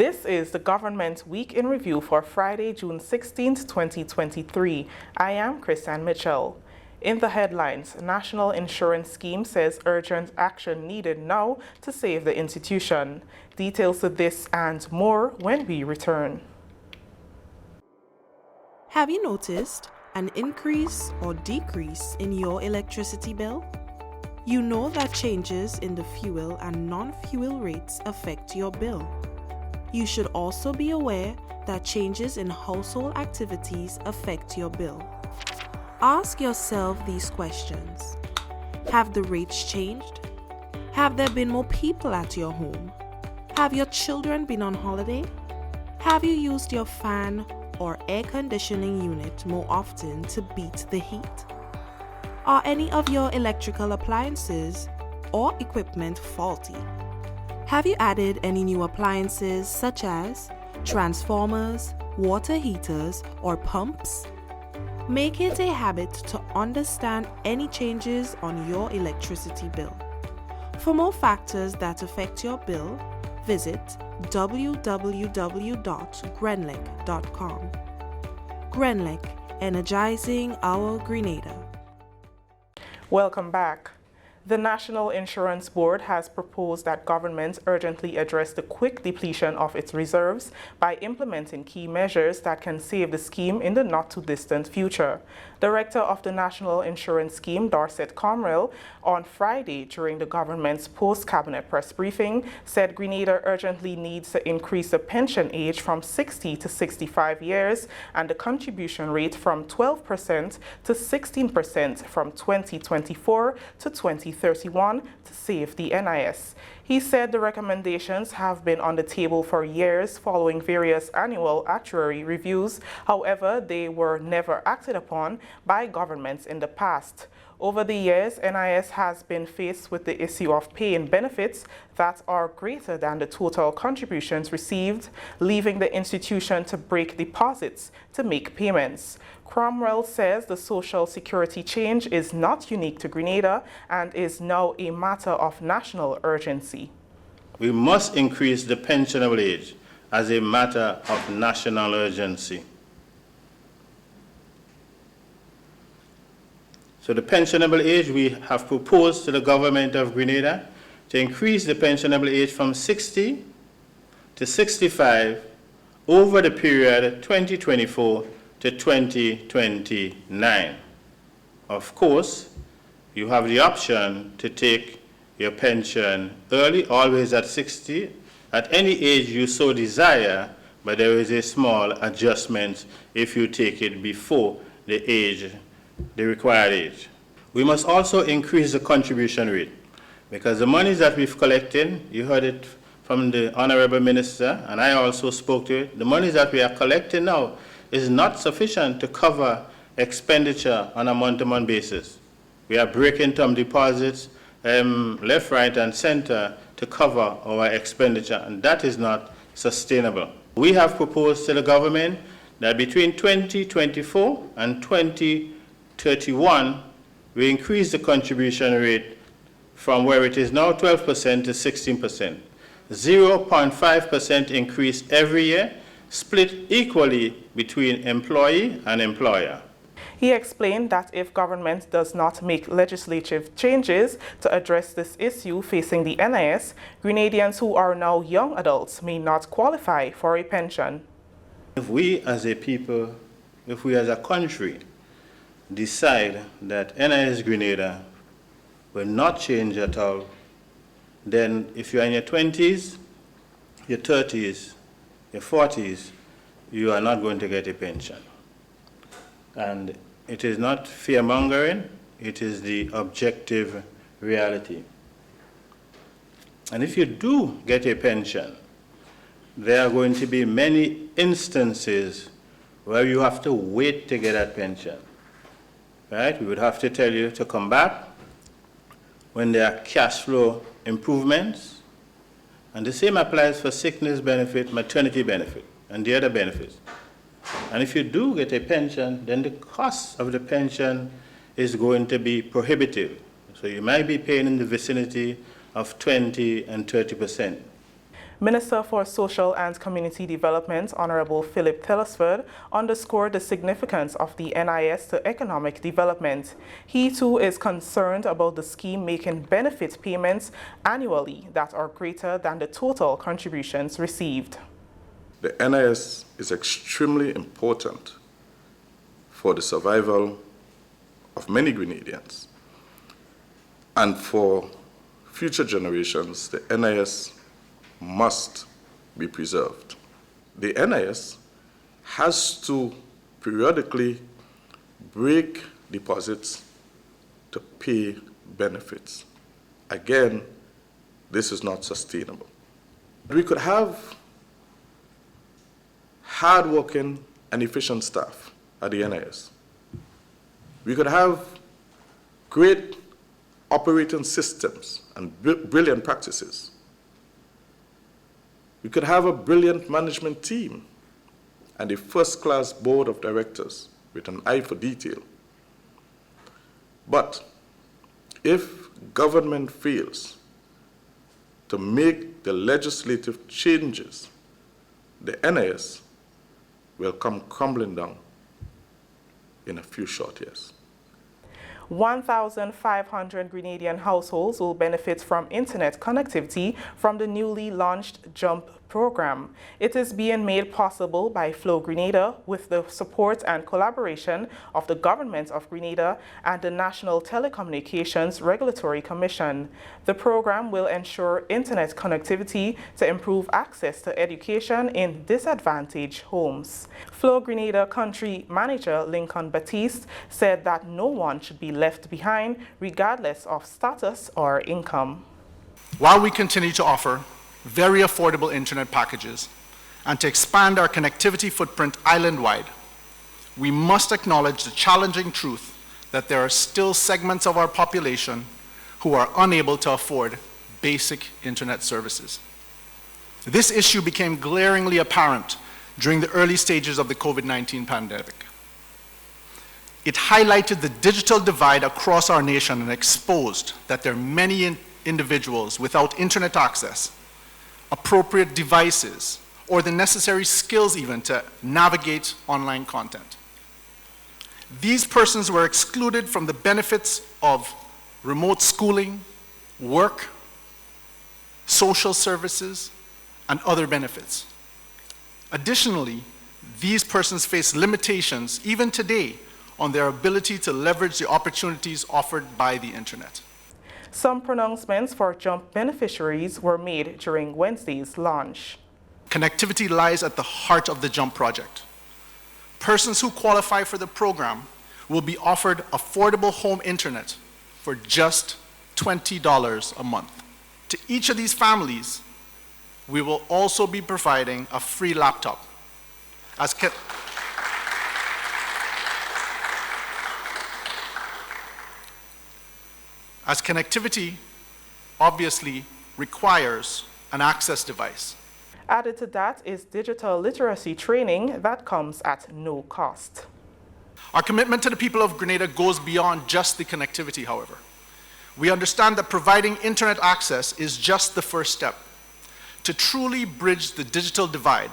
This is the Government Week in Review for Friday, June 16, 2023. I am Christian Mitchell. In the headlines, National Insurance Scheme says urgent action needed now to save the institution. Details to this and more when we return. Have you noticed an increase or decrease in your electricity bill? You know that changes in the fuel and non-fuel rates affect your bill. You should also be aware that changes in household activities affect your bill. Ask yourself these questions. Have the rates changed? Have there been more people at your home? Have your children been on holiday? Have you used your fan or air conditioning unit more often to beat the heat? Are any of your electrical appliances or equipment faulty? Have you added any new appliances such as transformers, water heaters, or pumps? Make it a habit to understand any changes on your electricity bill. For more factors that affect your bill, visit www.grenlec.com. Grenlec, energizing our Grenada. Welcome back. The National Insurance Board has proposed that government urgently address the quick depletion of its reserves by implementing key measures that can save the scheme in the not-too-distant future. Director of the National Insurance Scheme, Dorset Comrell, on Friday during the government's post-cabinet press briefing, said Grenada urgently needs to increase the pension age from 60 to 65 years and the contribution rate from 12% to 16% from 2024 to 2031 to save the NIS. He said the recommendations have been on the table for years following various annual actuary reviews. However, they were never acted upon by governments in the past. Over the years, NIS has been faced with the issue of paying benefits that are greater than the total contributions received, leaving the institution to break deposits to make payments. Cromwell says the social security change is not unique to Grenada and is now a matter of national urgency. We must increase the pensionable age as a matter of national urgency. So the pensionable age, we have proposed to the government of Grenada to increase the pensionable age from 60 to 65 over the period 2024 to 2029. Of course, you have the option to take your pension early, always at 60, at any age you so desire, but there is a small adjustment if you take it before the age, the required age. We must also increase the contribution rate because the monies that we've collected, you heard it from the Honorable Minister, and I also spoke to it, the monies that we are collecting now is not sufficient to cover expenditure on a month-to-month basis. We are breaking term deposits left, right, and center to cover our expenditure, and that is not sustainable. We have proposed to the government that between 2024 and 2031, we increase the contribution rate from where it is now 12% to 16%. 0.5% increase every year, split equally between employee and employer. He explained that if government does not make legislative changes to address this issue facing the NIS, Grenadians who are now young adults may not qualify for a pension. If we as a people, if we as a country decide that NIS Grenada will not change at all, then if you're in your 20s, your 30s, your 40s, you are not going to get a pension. And it is not fear-mongering, it is the objective reality. And if you do get a pension, there are going to be many instances where you have to wait to get that pension. Right? We would have to tell you to come back when there are cash flow improvements. And the same applies for sickness benefit, maternity benefit, and the other benefits. And if you do get a pension, then the cost of the pension is going to be prohibitive. So you might be paying in the vicinity of 20 and 30%. Minister for Social and Community Development, Honorable Philip Telesford, underscored the significance of the NIS to economic development. He too is concerned about the scheme making benefit payments annually that are greater than the total contributions received. The NIS is extremely important for the survival of many Grenadians. And for future generations, the NIS must be preserved. The NIS has to periodically break deposits to pay benefits. Again, this is not sustainable. We could have hardworking and efficient staff at the NIS. We could have great operating systems and brilliant practices. We could have a brilliant management team and a first-class board of directors with an eye for detail. But if government fails to make the legislative changes, the NIS will come crumbling down in a few short years. 1,500 Grenadian households will benefit from internet connectivity from the newly launched JUMP program. It is being made possible by Flow Grenada with the support and collaboration of the Government of Grenada and the National Telecommunications Regulatory Commission. The program will ensure internet connectivity to improve access to education in disadvantaged homes. Flow Grenada Country Manager Lincoln Batiste said that no one should be left behind regardless of status or income. While we continue to offer very affordable internet packages and to expand our connectivity footprint island-wide, we must acknowledge the challenging truth that there are still segments of our population who are unable to afford basic internet services. This issue became glaringly apparent during the early stages of the COVID-19 pandemic. It highlighted the digital divide across our nation and exposed that there are many individuals without internet access, appropriate devices, or the necessary skills even to navigate online content. These persons were excluded from the benefits of remote schooling, work, social services, and other benefits. Additionally, these persons face limitations, even today, on their ability to leverage the opportunities offered by the internet. Some pronouncements for JUMP beneficiaries were made during Wednesday's launch. Connectivity lies at the heart of the JUMP project. Persons who qualify for the program will be offered affordable home internet for just $20 a month. To each of these families, we will also be providing a free laptop. As connectivity obviously requires an access device. Added to that is digital literacy training that comes at no cost. Our commitment to the people of Grenada goes beyond just the connectivity, however. We understand that providing internet access is just the first step. To truly bridge the digital divide,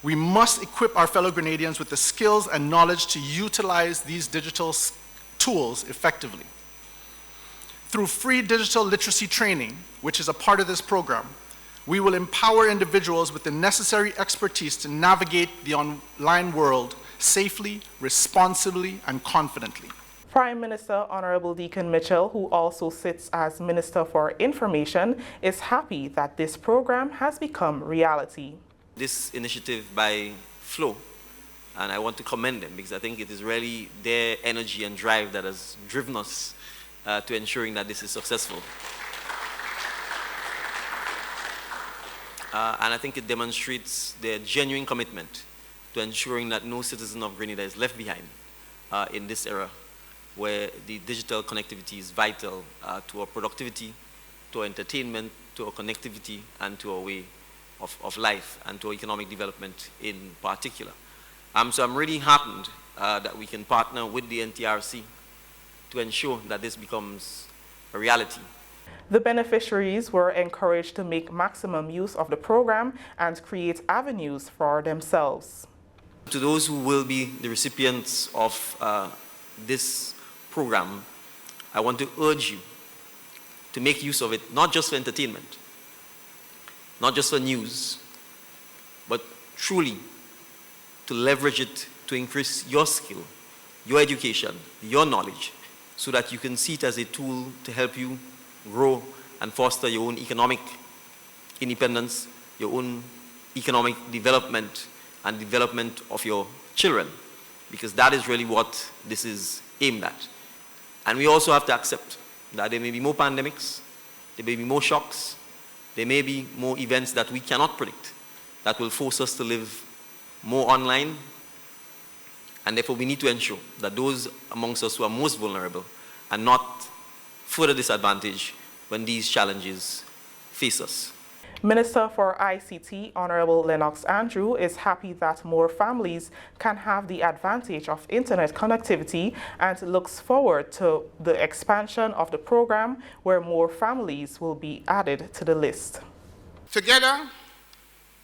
we must equip our fellow Grenadians with the skills and knowledge to utilize these digital tools effectively. Through free digital literacy training, which is a part of this program, we will empower individuals with the necessary expertise to navigate the online world safely, responsibly, and confidently. Prime Minister Honorable Deacon Mitchell, who also sits as Minister for Information, is happy that this program has become reality. This initiative by Flow, and I want to commend them because I think it is really their energy and drive that has driven us to ensuring that this is successful. And I think it demonstrates their genuine commitment to ensuring that no citizen of Grenada is left behind in this era where the digital connectivity is vital to our productivity, to our entertainment, to our connectivity, and to our way of life and to our economic development in particular. So I'm really heartened that we can partner with the NTRC to ensure that this becomes a reality. The beneficiaries were encouraged to make maximum use of the program and create avenues for themselves. To those who will be the recipients of this program, I want to urge you to make use of it, not just for entertainment, not just for news, but truly to leverage it to increase your skill, your education, your knowledge, so that you can see it as a tool to help you grow and foster your own economic independence, your own economic development, and development of your children, because that is really what this is aimed at. And we also have to accept that there may be more pandemics, there may be more shocks, there may be more events that we cannot predict that will force us to live more online, and therefore we need to ensure that those amongst us who are most vulnerable are not further disadvantaged when these challenges face us. Minister for ICT, Honorable Lennox Andrew, is happy that more families can have the advantage of internet connectivity and looks forward to the expansion of the program where more families will be added to the list. Together,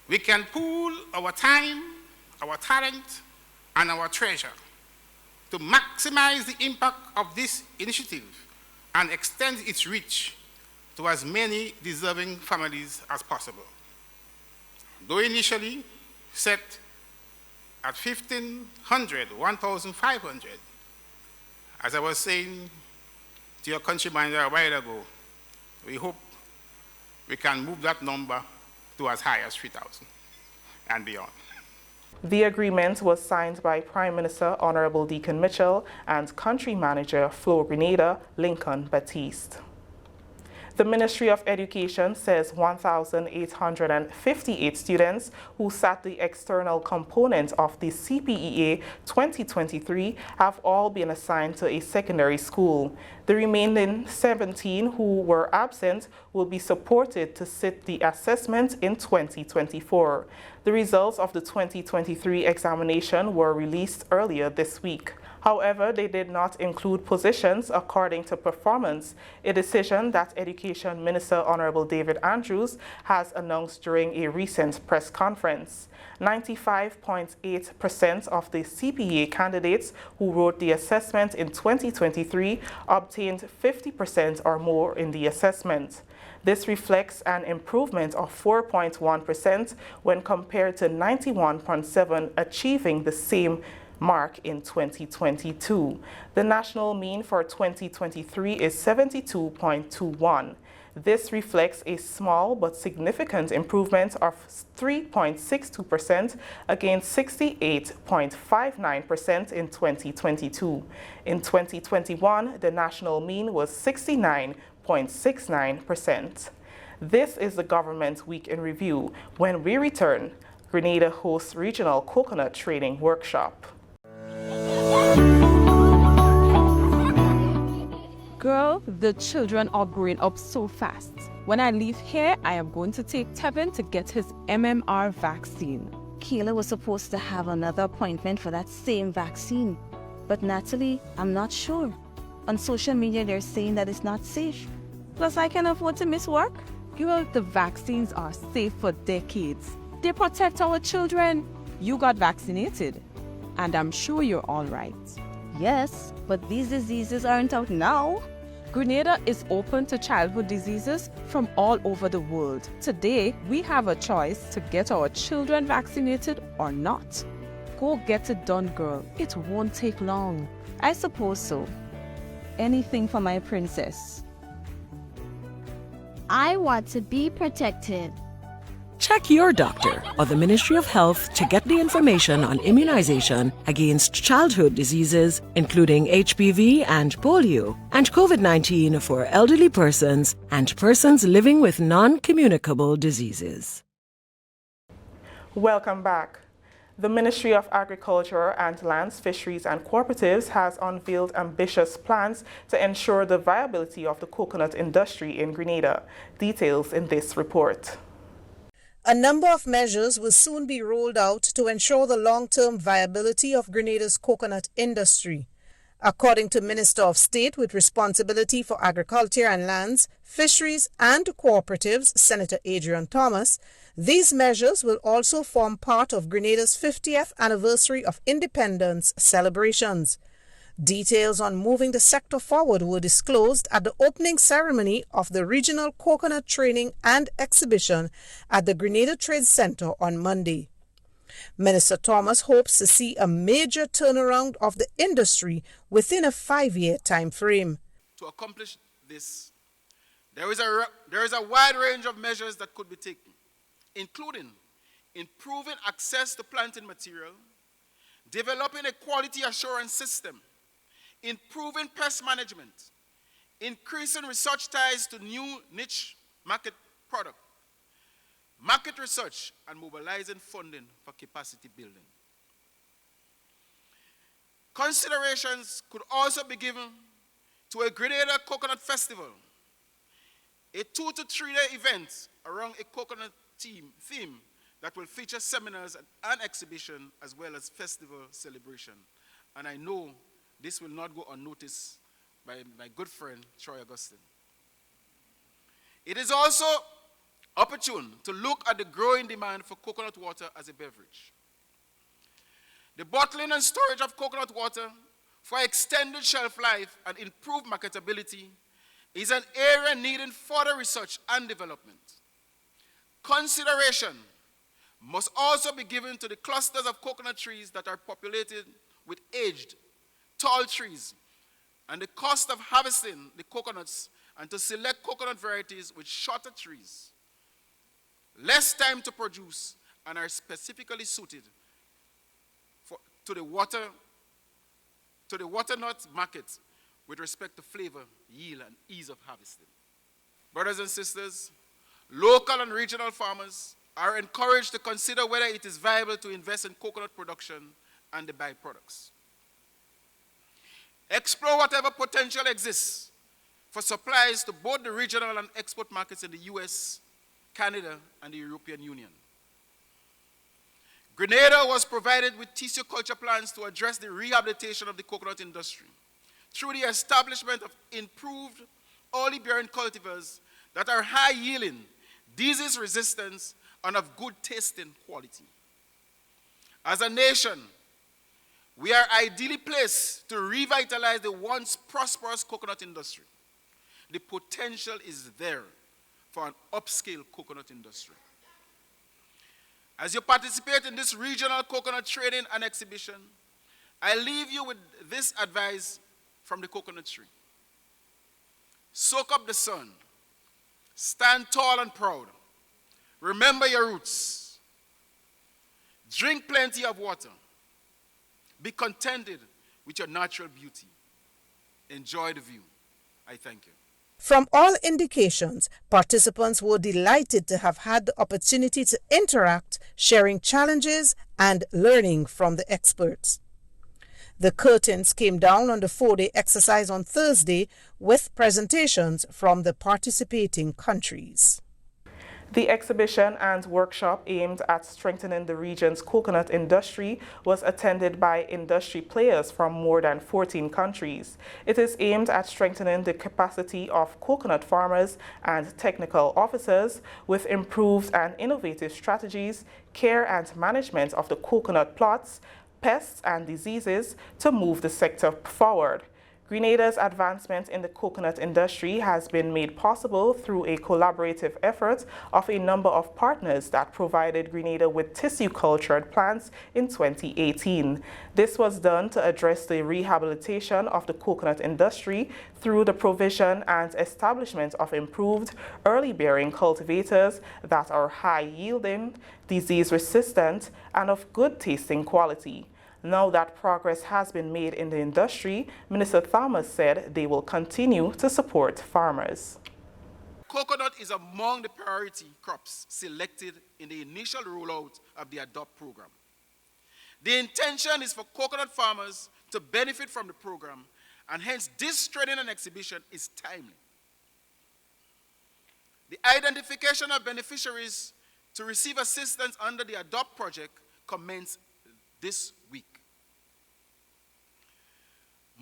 we can pool our time, our talent, and our treasure to maximize the impact of this initiative and extend its reach to as many deserving families as possible. Though initially set at 1,500, 1,500, as I was saying to your countryman a while ago, we hope we can move that number to as high as 3,000 and beyond. The agreement was signed by Prime Minister Honorable Deacon Mitchell and Country Manager for Grenada, Lincoln Batiste. The Ministry of Education says 1,858 students who sat the external component of the CPEA 2023 have all been assigned to a secondary school. The remaining 17 who were absent will be supported to sit the assessment in 2024. The results of the 2023 examination were released earlier this week. However, they did not include positions according to performance, a decision that Education Minister Honorable David Andrews has announced during a recent press conference. 95.8% of the CPA candidates who wrote the assessment in 2023 obtained 50% or more in the assessment. This reflects an improvement of 4.1% when compared to 91.7% achieving the same mark in 2022. The national mean for 2023 is 72.21. This reflects a small but significant improvement of 3.62% against 68.59% in 2022. In 2021, the national mean was 69.69%. This is the Government Week in Review. When we return, Grenada hosts Regional Coconut Training Workshop. Girl, the children are growing up so fast. When I leave here, I am going to take Tevin to get his MMR vaccine. Kayla was supposed to have another appointment for that same vaccine. But Natalie, I'm not sure. On social media, they're saying that it's not safe. Plus, I can afford to miss work. Girl, the vaccines are safe for decades. They protect our children. You got vaccinated. And I'm sure you're all right. Yes, but these diseases aren't out now. Grenada is open to childhood diseases from all over the world. Today, we have a choice to get our children vaccinated or not. Go get it done, girl. It won't take long. I suppose so. Anything for my princess. I want to be protected. Check your doctor or the Ministry of Health to get the information on immunization against childhood diseases, including HPV and polio, and COVID-19 for elderly persons and persons living with non-communicable diseases. Welcome back. The Ministry of Agriculture and Lands, Fisheries and Cooperatives has unveiled ambitious plans to ensure the viability of the coconut industry in Grenada. Details in this report. A number of measures will soon be rolled out to ensure the long-term viability of Grenada's coconut industry. According to Minister of State with responsibility for agriculture and lands, fisheries and cooperatives, Senator Adrian Thomas, these measures will also form part of Grenada's 50th anniversary of independence celebrations. Details on moving the sector forward were disclosed at the opening ceremony of the Regional Coconut Training and Exhibition at the Grenada Trade Center on Monday. Minister Thomas hopes to see a major turnaround of the industry within a 5-year time frame. To accomplish this, there is a wide range of measures that could be taken, including improving access to planting material, developing a quality assurance system, improving pest management, increasing research ties to new niche market product, market research, and mobilizing funding for capacity building. Considerations could also be given to a Grenada Coconut Festival, a 2 to 3 day event around a coconut theme that will feature seminars and exhibition as well as festival celebration. And I know this will not go unnoticed by my good friend, Troy Augustine. It is also opportune to look at the growing demand for coconut water as a beverage. The bottling and storage of coconut water for extended shelf life and improved marketability is an area needing further research and development. Consideration must also be given to the clusters of coconut trees that are populated with aged, tall trees, and the cost of harvesting the coconuts, and to select coconut varieties with shorter trees, less time to produce, and are specifically suited to the water-nut market with respect to flavor, yield, and ease of harvesting. Brothers and sisters, local and regional farmers are encouraged to consider whether it is viable to invest in coconut production and the byproducts. Explore whatever potential exists for supplies to both the regional and export markets in the US, Canada, and the European Union. Grenada was provided with tissue culture plans to address the rehabilitation of the coconut industry through the establishment of improved olive-bearing cultivars that are high-yielding, disease-resistant, and of good tasting quality. As a nation, we are ideally placed to revitalize the once prosperous coconut industry. The potential is there for an upscale coconut industry. As you participate in this regional coconut training and exhibition, I leave you with this advice from the coconut tree. Soak up the sun. Stand tall and proud. Remember your roots. Drink plenty of water. Be contented with your natural beauty. Enjoy the view. I thank you. From all indications, participants were delighted to have had the opportunity to interact, sharing challenges and learning from the experts. The curtains came down on the 4-day exercise on Thursday with presentations from the participating countries. The exhibition and workshop aimed at strengthening the region's coconut industry was attended by industry players from more than 14 countries. It is aimed at strengthening the capacity of coconut farmers and technical officers with improved and innovative strategies, care and management of the coconut plots, pests and diseases to move the sector forward. Grenada's advancement in the coconut industry has been made possible through a collaborative effort of a number of partners that provided Grenada with tissue-cultured plants in 2018. This was done to address the rehabilitation of the coconut industry through the provision and establishment of improved early-bearing cultivators that are high-yielding, disease-resistant, and of good-tasting quality. Now that progress has been made in the industry, Minister Thomas said they will continue to support farmers. Coconut is among the priority crops selected in the initial rollout of the ADOPT program. The intention is for coconut farmers to benefit from the program, and hence this training and exhibition is timely. The identification of beneficiaries to receive assistance under the ADOPT project commenced this week.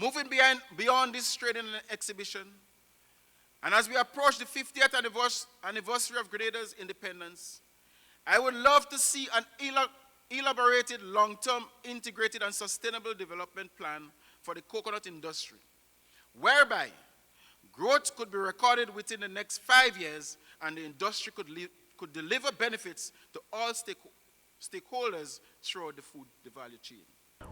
Moving beyond this trading exhibition, and as we approach the 50th anniversary of Grenada's independence, I would love to see an elaborated, long-term, integrated and sustainable development plan for the coconut industry, whereby growth could be recorded within the next 5 years and the industry could deliver benefits to all stakeholders throughout the value chain.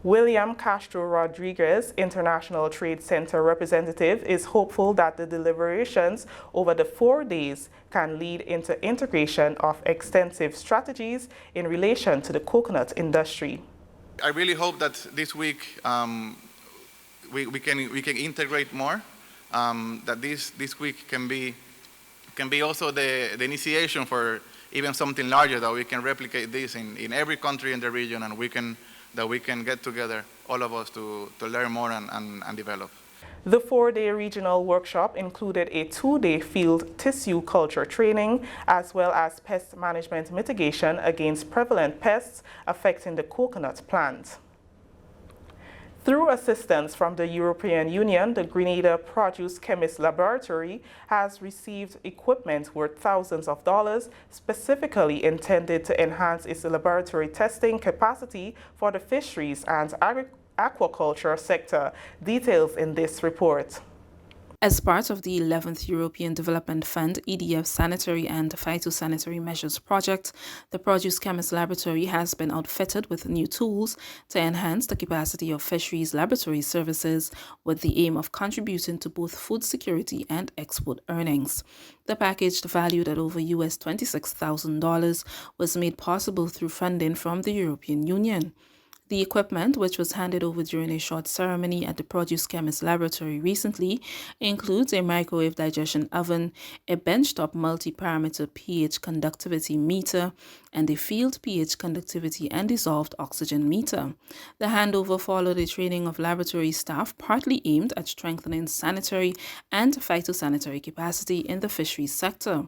William Castro Rodriguez, International Trade Center representative, is hopeful that the deliberations over the 4 days can lead into integration of extensive strategies in relation to the coconut industry. I really hope that this week we can integrate more. That this week can be also the initiation for even something larger, that we can replicate this in every country in the region, and we can get together, all of us, to learn more and develop. The 4-day regional workshop included a 2-day field tissue culture training, as well as pest management mitigation against prevalent pests affecting the coconut plant. Through assistance from the European Union, the Grenada Produce Chemist Laboratory has received equipment worth thousands of dollars, specifically intended to enhance its laboratory testing capacity for the fisheries and aquaculture sector. Details in this report. As part of the 11th European Development Fund EDF Sanitary and Phytosanitary Measures Project, the Produce Chemist Laboratory has been outfitted with new tools to enhance the capacity of fisheries laboratory services with the aim of contributing to both food security and export earnings. The package, valued at over US $26,000, was made possible through funding from the European Union. The equipment, which was handed over during a short ceremony at the Produce Chemist Laboratory recently, includes a microwave digestion oven, a benchtop multi-parameter pH conductivity meter, and a field pH conductivity and dissolved oxygen meter. The handover followed a training of laboratory staff partly aimed at strengthening sanitary and phytosanitary capacity in the fisheries sector.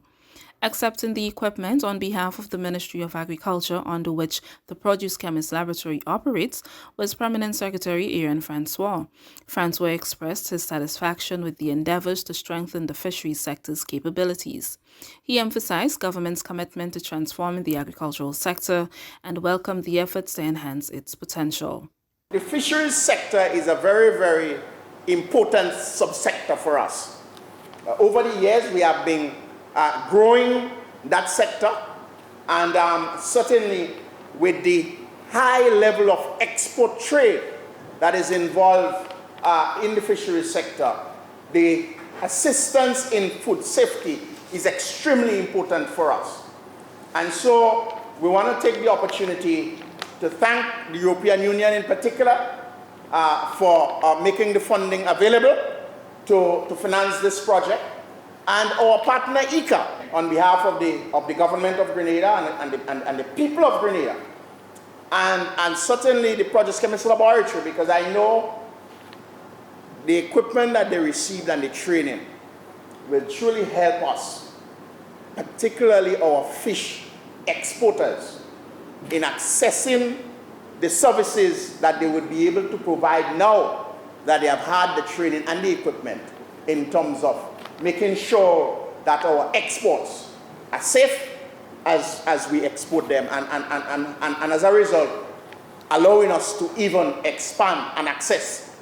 Accepting the equipment on behalf of the Ministry of Agriculture, under which the Produce Chemist Laboratory operates, was Permanent Secretary Aaron Francois. Francois expressed his satisfaction with the endeavors to strengthen the fisheries sector's capabilities. He emphasized government's commitment to transforming the agricultural sector and welcomed the efforts to enhance its potential. The fisheries sector is a very, very important subsector for us. Over the years, we have been growing that sector, and certainly with the high level of export trade that is involved in the fisheries sector, the assistance in food safety is extremely important for us. And so we want to take the opportunity to thank the European Union in particular for making the funding available to finance this project, and our partner ICA on behalf of the government of Grenada and the people of Grenada, and certainly the Produce Chemist Laboratory, because I know the equipment that they received and the training will truly help us, particularly our fish exporters, in accessing the services that they would be able to provide now that they have had the training and the equipment, in terms of making sure that our exports are safe as we export them, and as a result, allowing us to even expand and access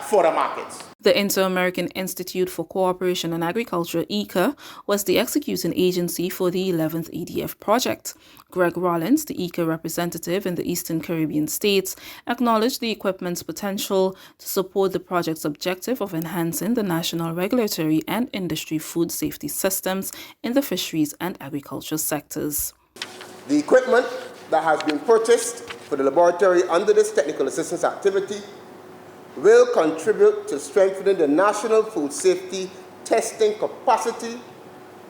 further markets. The Inter-American Institute for Cooperation and Agriculture, ICA, was the executing agency for the 11th EDF project. Greg Rollins, the ICA representative in the Eastern Caribbean states, acknowledged the equipment's potential to support the project's objective of enhancing the national regulatory and industry food safety systems in the fisheries and agriculture sectors. The equipment that has been purchased for the laboratory under this technical assistance activity will contribute to strengthening the national food safety testing capacity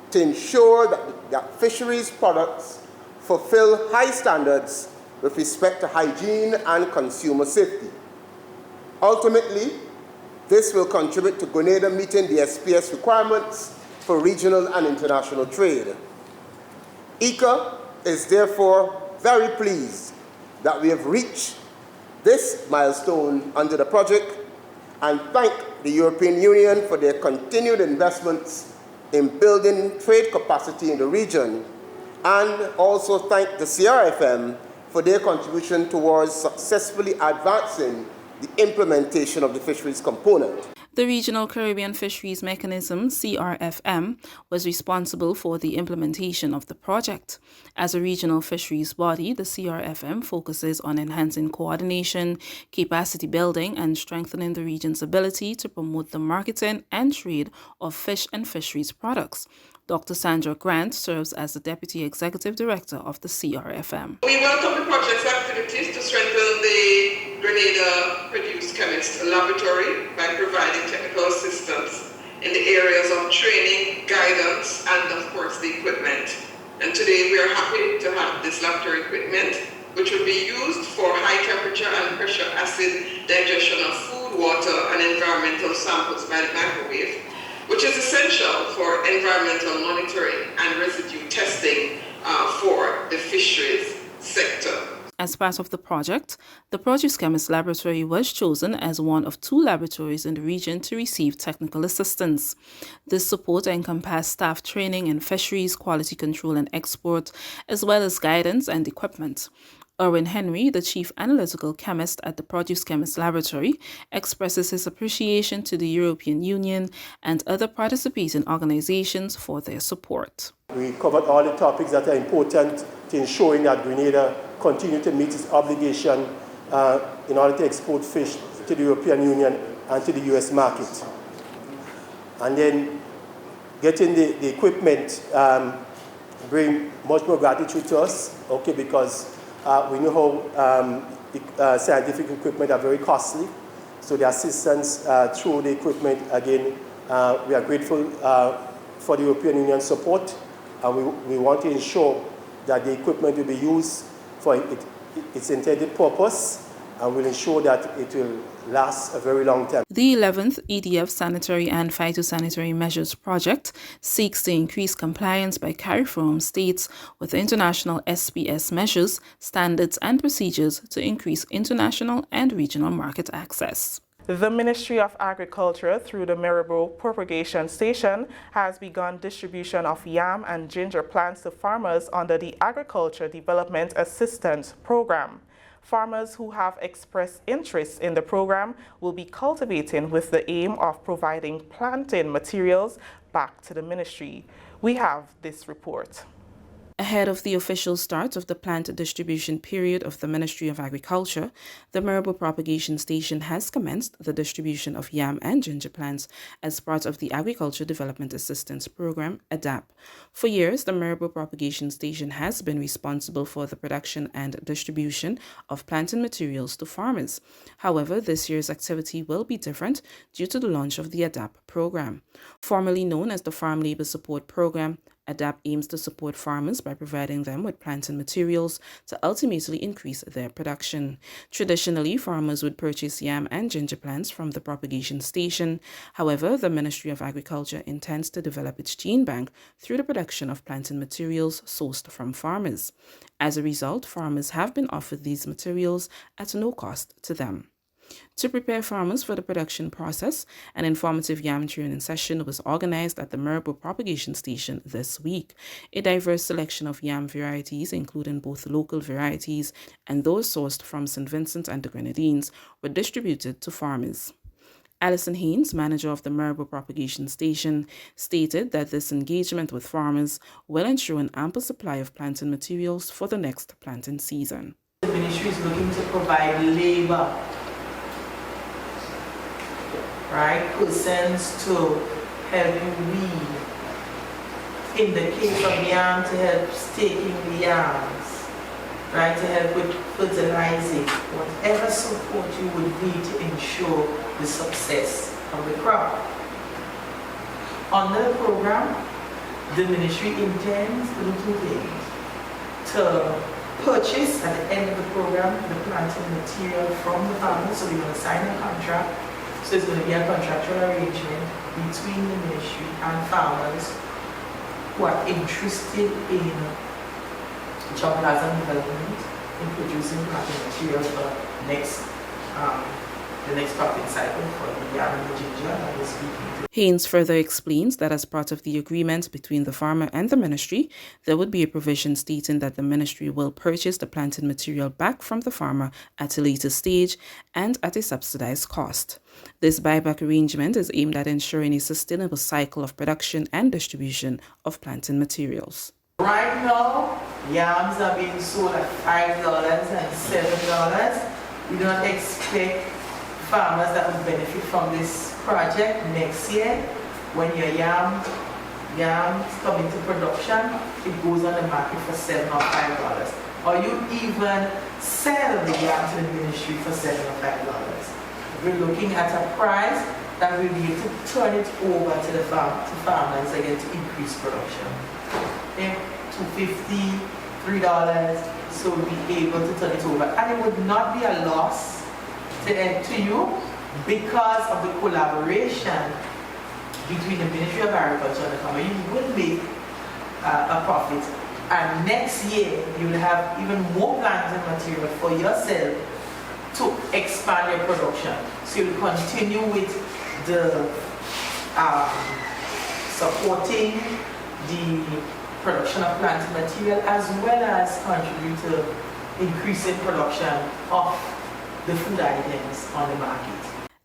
to ensure that fisheries products fulfill high standards with respect to hygiene and consumer safety. Ultimately, this will contribute to Grenada meeting the SPS requirements for regional and international trade. ICA is therefore very pleased that we have reached this milestone under the project, and thank the European Union for their continued investments in building trade capacity in the region, and also thank the CRFM for their contribution towards successfully advancing the implementation of the fisheries component. The Regional Caribbean Fisheries Mechanism, CRFM, was responsible for the implementation of the project. As a regional fisheries body, the CRFM focuses on enhancing coordination, capacity building, and strengthening the region's ability to promote the marketing and trade of fish and fisheries products. Dr. Sandra Grant serves as the Deputy Executive Director of the CRFM. We welcome the project's activities to strengthen the Grenada produced Chemist laboratory by providing technical assistance in the areas of training, guidance, and of course the equipment. And today we are happy to have this laboratory equipment, which will be used for high temperature and pressure acid digestion of food, water, and environmental samples by the microwave, which is essential for environmental monitoring and residue testing for the fisheries sector. As part of the project, the Produce Chemist Laboratory was chosen as one of 2 laboratories in the region to receive technical assistance. This support encompassed staff training in fisheries, quality control and export, as well as guidance and equipment. Erwin Henry, the Chief Analytical Chemist at the Produce Chemist Laboratory, expresses his appreciation to the European Union and other participating organizations for their support. We covered all the topics that are important to ensuring that Grenada continue to meet its obligation in order to export fish to the European Union and to the US market. And then getting the equipment bring much more gratitude to us, okay, because we know how scientific equipment are very costly. So the assistance through the equipment, again, we are grateful for the European Union support, and we want to ensure that the equipment will be used for its intended purpose, and will ensure that it will last a very long time. The 11th EDF Sanitary and Phytosanitary Measures Project seeks to increase compliance by CARIFORUM states with international SPS measures, standards and procedures to increase international and regional market access. The Ministry of Agriculture, through the Maribor Propagation Station, has begun distribution of yam and ginger plants to farmers under the Agriculture Development Assistance Program. Farmers who have expressed interest in the program will be cultivating with the aim of providing planting materials back to the ministry. We have this report. Ahead of the official start of the plant distribution period of the Ministry of Agriculture, the Maribor Propagation Station has commenced the distribution of yam and ginger plants as part of the Agriculture Development Assistance Program, ADAP. For years, the Maribor Propagation Station has been responsible for the production and distribution of planting materials to farmers. However, this year's activity will be different due to the launch of the ADAP program. Formerly known as the Farm Labor Support Program, ADAP aims to support farmers by providing them with planting materials to ultimately increase their production. Traditionally, farmers would purchase yam and ginger plants from the propagation station. However, the Ministry of Agriculture intends to develop its gene bank through the production of planting materials sourced from farmers. As a result, farmers have been offered these materials at no cost to them. To prepare farmers for the production process, an informative yam training session was organized at the Maribor Propagation Station this week. A diverse selection of yam varieties, including both local varieties and those sourced from St. Vincent and the Grenadines, were distributed to farmers. Alison Haynes, manager of the Maribor Propagation Station, stated that this engagement with farmers will ensure an ample supply of planting materials for the next planting season. The ministry is looking to provide labor, right, persons to help you weed. In the case of yam, to help staking the yams, right, to help with fertilizing, whatever support you would need to ensure the success of the crop. Under the program, the ministry intends to do 2 things: to purchase at the end of the program the planting material from the farmers, so we're going to sign a contract. So it's going to be a contractual arrangement between the ministry and farmers who are interested in germplasm development, in producing planting materials for next the next cropping cycle for the yam and the ginger that we're speaking to. Haynes further explains that as part of the agreement between the farmer and the ministry, there would be a provision stating that the ministry will purchase the planting material back from the farmer at a later stage and at a subsidized cost. This buyback arrangement is aimed at ensuring a sustainable cycle of production and distribution of planting materials. Right now, yams are being sold at $5 and $7. We don't expect farmers that will benefit from this project next year. When your yams come into production, it goes on the market for $7 or $5. Or you even sell the yam to the ministry for $7 or $5. We're looking at a price that will be able to turn it over to the farmers again to increase production. $2.50, $3, so we'll be able to turn it over. And it would not be a loss to you because of the collaboration between the Ministry of Agriculture and the farmer. You will make a profit. And next year, you will have even more planting material for yourself to expand your production. So you'll continue with the supporting the production of planting material as well as contribute to increasing production of the food items on the market.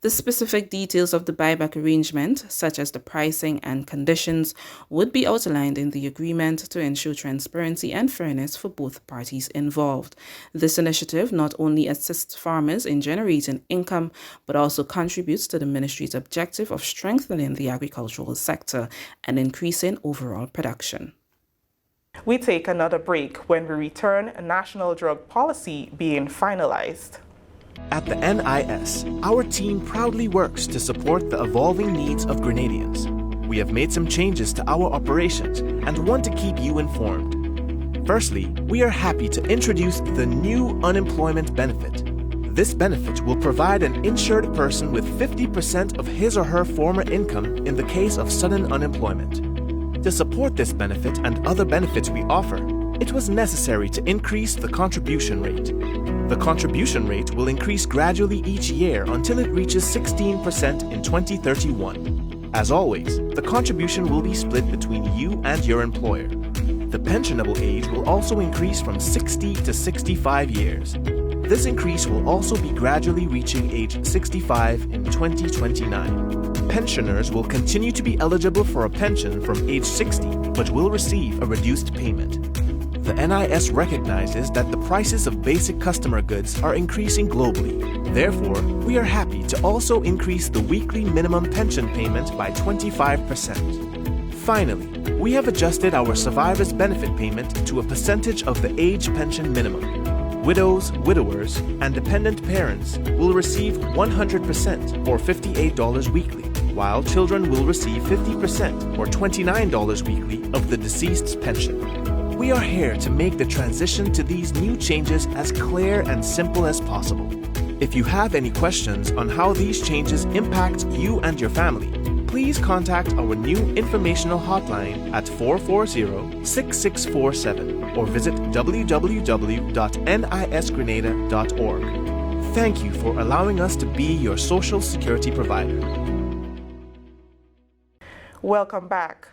The specific details of the buyback arrangement, such as the pricing and conditions, would be outlined in the agreement to ensure transparency and fairness for both parties involved. This initiative not only assists farmers in generating income, but also contributes to the ministry's objective of strengthening the agricultural sector and increasing overall production. We take another break. When we return, national drug policy being finalized. At the NIS, our team proudly works to support the evolving needs of Grenadians. We have made some changes to our operations and want to keep you informed. Firstly, we are happy to introduce the new unemployment benefit. This benefit will provide an insured person with 50% of his or her former income in the case of sudden unemployment. To support this benefit and other benefits we offer, it was necessary to increase the contribution rate. The contribution rate will increase gradually each year until it reaches 16% in 2031. As always, the contribution will be split between you and your employer. The pensionable age will also increase from 60 to 65 years. This increase will also be gradually reaching age 65 in 2029. Pensioners will continue to be eligible for a pension from age 60, but will receive a reduced payment. The NIS recognizes that the prices of basic customer goods are increasing globally. Therefore, we are happy to also increase the weekly minimum pension payment by 25%. Finally, we have adjusted our survivor's benefit payment to a percentage of the age pension minimum. Widows, widowers, and dependent parents will receive 100% or $58 weekly, while children will receive 50% or $29 weekly of the deceased's pension. We are here to make the transition to these new changes as clear and simple as possible. If you have any questions on how these changes impact you and your family, please contact our new informational hotline at 440-6647 or visit www.nisgrenada.org. Thank you for allowing us to be your social security provider. Welcome back.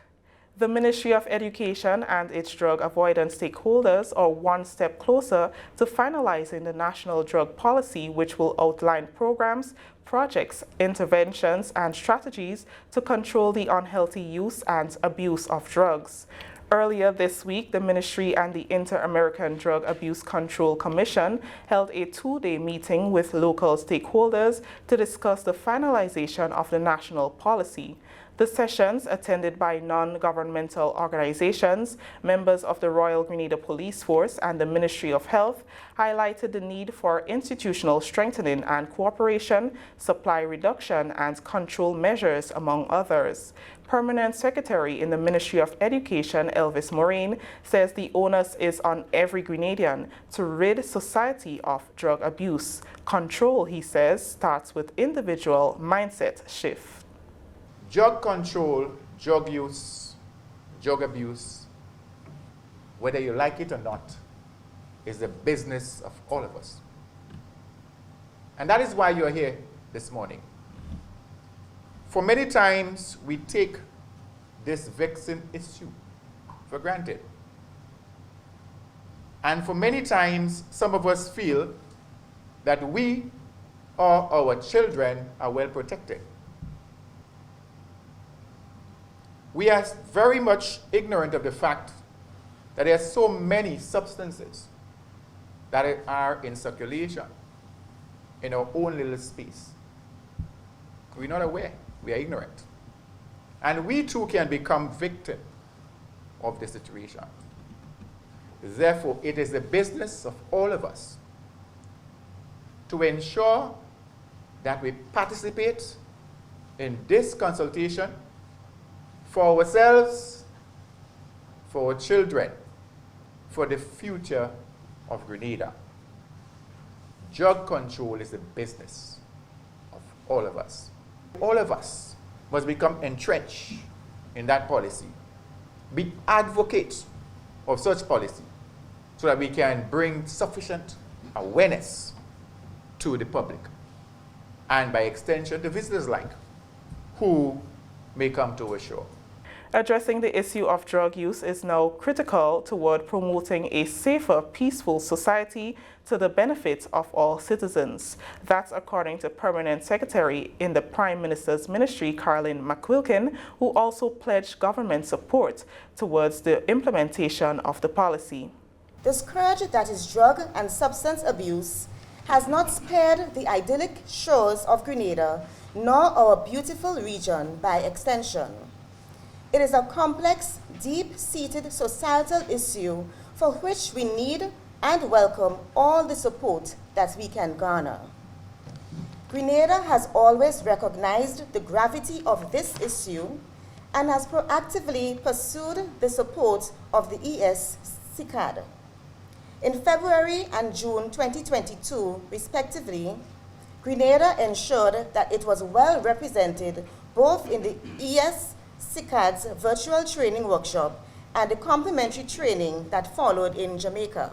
The Ministry of Education and its drug avoidance stakeholders are one step closer to finalizing the national drug policy, which will outline programs, projects, interventions, and strategies to control the unhealthy use and abuse of drugs. Earlier this week, the Ministry and the Inter-American Drug Abuse Control Commission held a two-day meeting with local stakeholders to discuss the finalization of the national policy. The sessions, attended by non-governmental organizations, members of the Royal Grenada Police Force, and the Ministry of Health, highlighted the need for institutional strengthening and cooperation, supply reduction, and control measures, among others. Permanent Secretary in the Ministry of Education, Elvis Moraine, says the onus is on every Grenadian to rid society of drug abuse. Control, he says, starts with individual mindset shift. Drug control, drug use, drug abuse, whether you like it or not, is the business of all of us. And that is why you're here this morning. For many times, we take this vexing issue for granted. And for many times, some of us feel that we or our children are well protected. We are very much ignorant of the fact that there are so many substances that are in circulation in our own little space. We're not aware, we are ignorant. And we too can become victim of the situation. Therefore, it is the business of all of us to ensure that we participate in this consultation for ourselves, for our children, for the future of Grenada. Drug control is the business of all of us. All of us must become entrenched in that policy, be advocates of such policy, so that we can bring sufficient awareness to the public, and by extension to visitors alike who may come to our shore. Addressing the issue of drug use is now critical toward promoting a safer, peaceful society to the benefit of all citizens. That's according to Permanent Secretary in the Prime Minister's Ministry, Caroline McQuilkin, who also pledged government support towards the implementation of the policy. The scourge that is drug and substance abuse has not spared the idyllic shores of Grenada, nor our beautiful region by extension. It is a complex, deep-seated societal issue for which we need and welcome all the support that we can garner. Grenada has always recognized the gravity of this issue and has proactively pursued the support of the ES-CCAD. In February and June 2022, respectively, Grenada ensured that it was well represented both in the ES-CCAD's virtual training workshop and the complementary training that followed in Jamaica.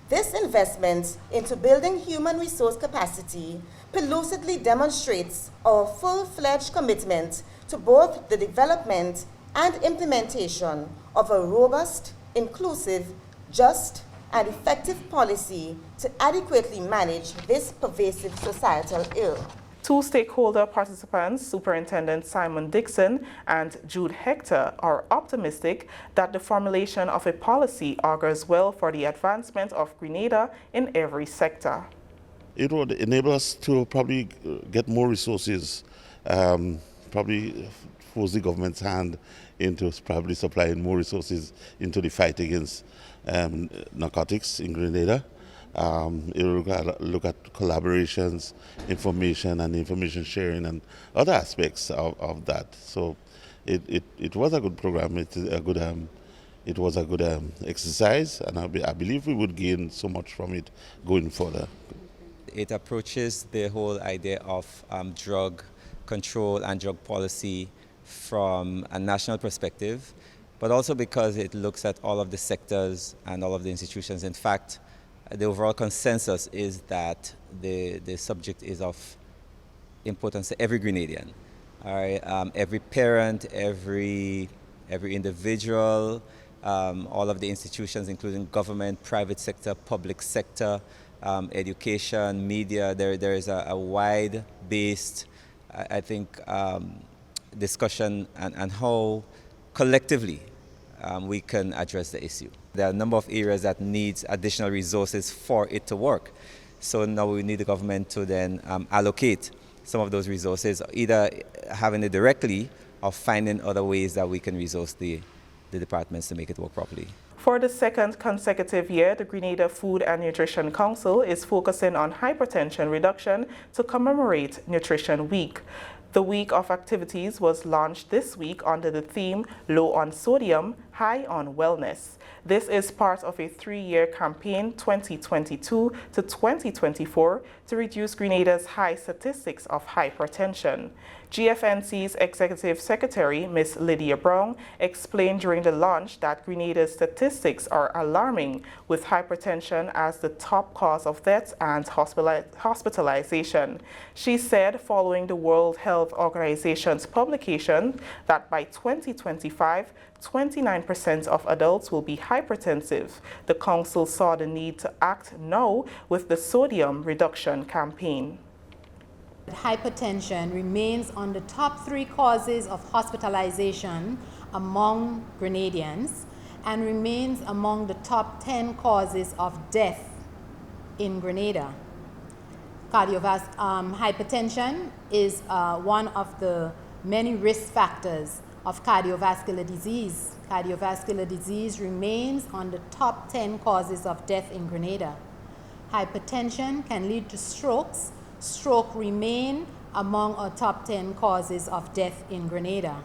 This investment into building human resource capacity pellucidly demonstrates our full-fledged commitment to both the development and implementation of a robust, inclusive, just, and effective policy to adequately manage this pervasive societal ill. Two stakeholder participants, Superintendent Simon Dixon and Jude Hector, are optimistic that the formulation of a policy augurs well for the advancement of Grenada in every sector. It would enable us to probably get more resources, probably force the government's hand into probably supplying more resources into the fight against narcotics in Grenada. It will look at collaborations, information and information sharing and other aspects of that. So it was a good program. It was a good exercise, and I believe we would gain so much from it going further. It approaches the whole idea of drug control and drug policy from a national perspective, but also because it looks at all of the sectors and all of the institutions. In fact, the overall consensus is that the subject is of importance to every Grenadian. All right? Every parent, every individual, all of the institutions, including government, private sector, public sector, education, media. There is a wide-based, I think, discussion and how collectively we can address the issue. There are a number of areas that needs additional resources for it to work. So now we need the government to then allocate some of those resources, either having it directly or finding other ways that we can resource the departments to make it work properly. For the second consecutive year, the Grenada Food and Nutrition Council is focusing on hypertension reduction to commemorate Nutrition Week. The week of activities was launched this week under the theme Low on Sodium, High on Wellness. This is part of a 3-year campaign 2022 to 2024 to reduce Grenada's high statistics of hypertension. GFNC's Executive Secretary, Ms. Lydia Brown, explained during the launch that Grenada's statistics are alarming, with hypertension as the top cause of death and hospitalization. She said, following the World Health Organization's publication that by 2025, 29% of adults will be hypertensive, the Council saw the need to act now with the sodium reduction campaign. Hypertension remains on the top 3 causes of hospitalization among Grenadians and remains among the top 10 causes of death in Grenada. Hypertension is one of the many risk factors of cardiovascular disease. Cardiovascular disease remains on the top 10 causes of death in Grenada. Hypertension can lead to strokes. Stroke remain among our top 10 causes of death in Grenada.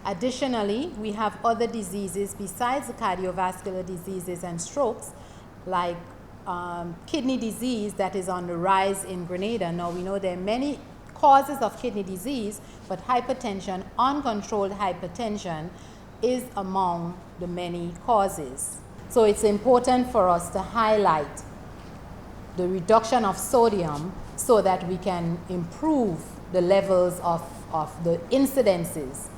Additionally, we have other diseases besides the cardiovascular diseases and strokes, like kidney disease that is on the rise in Grenada. Now, we know there are many causes of kidney disease, but hypertension, uncontrolled hypertension, is among the many causes. So it's important for us to highlight the reduction of sodium so that we can improve the levels of the incidences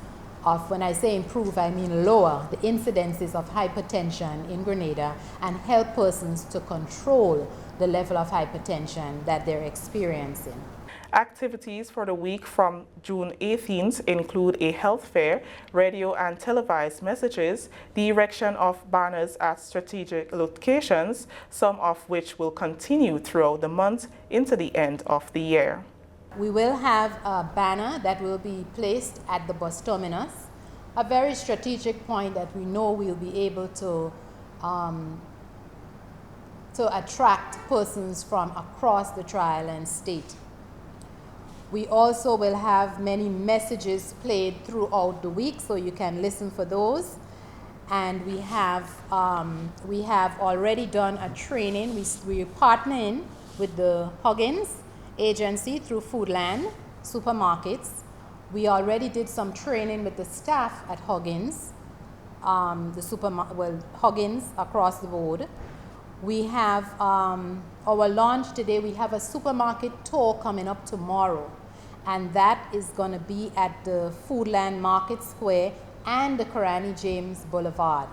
of, when I say improve, I mean lower the incidences of hypertension in Grenada and help persons to control the level of hypertension that they're experiencing. Activities for the week from June 18th include a health fair, radio and televised messages, the erection of banners at strategic locations, some of which will continue throughout the month into the end of the year. We will have a banner that will be placed at the bus terminus, a very strategic point that we know we'll be able to attract persons from across the Tri-Island state. We also will have many messages played throughout the week, so you can listen for those. And we have already done a training. We're partnering with the Huggins agency through Foodland supermarkets. We already did some training with the staff at Huggins, Huggins across the board. We have our launch today. We have a supermarket tour coming up tomorrow, and that is going to be at the Foodland Market Square and the Karani James Boulevard.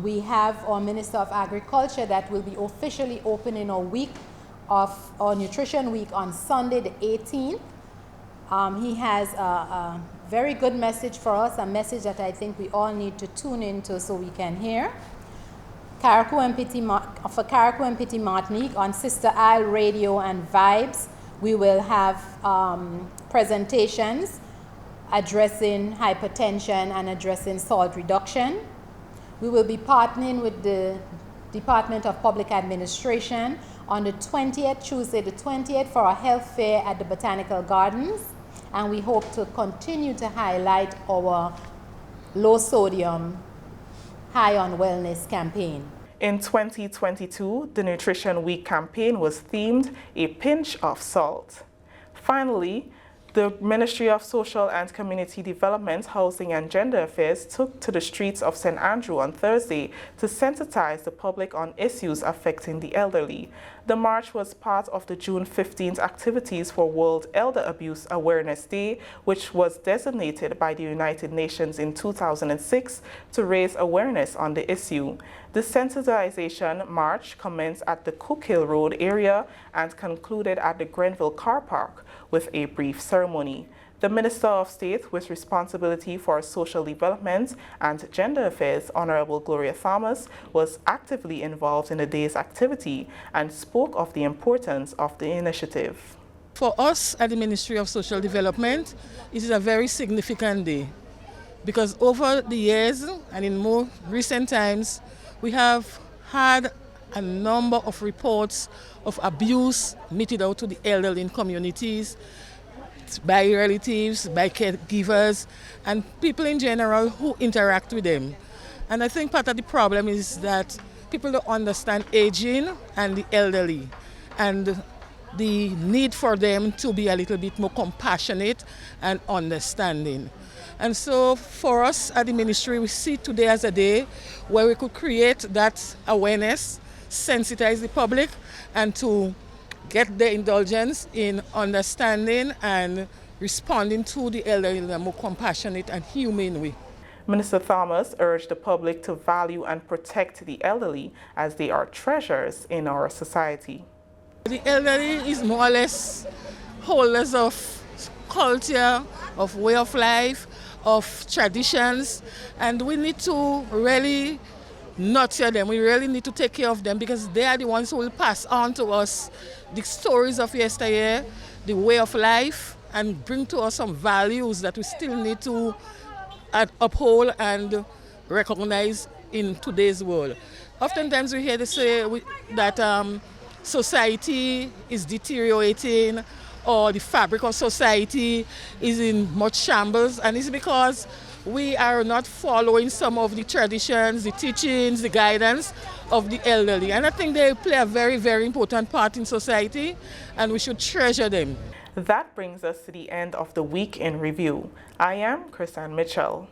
We have our Minister of Agriculture that will be officially opening our Nutrition Week on Sunday the 18th. He has a very good message for us, a message that I think we all need to tune into so we can hear. Carriacou and Petit Martinique on Sister Isle Radio and Vibes, we will have presentations addressing hypertension and addressing salt reduction. We will be partnering with the Department of Public Administration on the 20th, Tuesday the 20th, for a health fair at the Botanical Gardens, and we hope to continue to highlight our low sodium, high on wellness campaign. In 2022, the Nutrition Week campaign was themed A Pinch of Salt. Finally, the Ministry of Social and Community Development, Housing and Gender Affairs took to the streets of St. Andrew on Thursday to sensitize the public on issues affecting the elderly. The march was part of the June 15th activities for World Elder Abuse Awareness Day, which was designated by the United Nations in 2006 to raise awareness on the issue. The sensitization march commenced at the Cook Hill Road area and concluded at the Grenville Car Park with a brief ceremony. The Minister of State with responsibility for social development and gender affairs, Honorable Gloria Thomas, was actively involved in the day's activity and spoke of the importance of the initiative. For us at the Ministry of Social Development, it is a very significant day because over the years and in more recent times, we have had a number of reports of abuse meted out to the elderly in communities by relatives, by caregivers, and people in general who interact with them. And I think part of the problem is that people don't understand aging and the elderly. And the need for them to be a little bit more compassionate and understanding. And so for us at the ministry, we see today as a day where we could create that awareness, sensitize the public, and to get their indulgence in understanding and responding to the elderly in a more compassionate and humane way. Minister Thomas urged the public to value and protect the elderly as they are treasures in our society. The elderly is more or less holders of culture, of way of life, of traditions, and we need to really nurture them. We really need to take care of them because they are the ones who will pass on to us the stories of yesteryear, the way of life, and bring to us some values that we still need to uphold and recognize in today's world. Oftentimes we hear they say that society is deteriorating or the fabric of society is in much shambles, and it's because we are not following some of the traditions, the teachings, the guidance of the elderly. And I think they play a very, very important part in society, and we should treasure them. That brings us to the end of the Week in Review. I am Chrisanne Mitchell.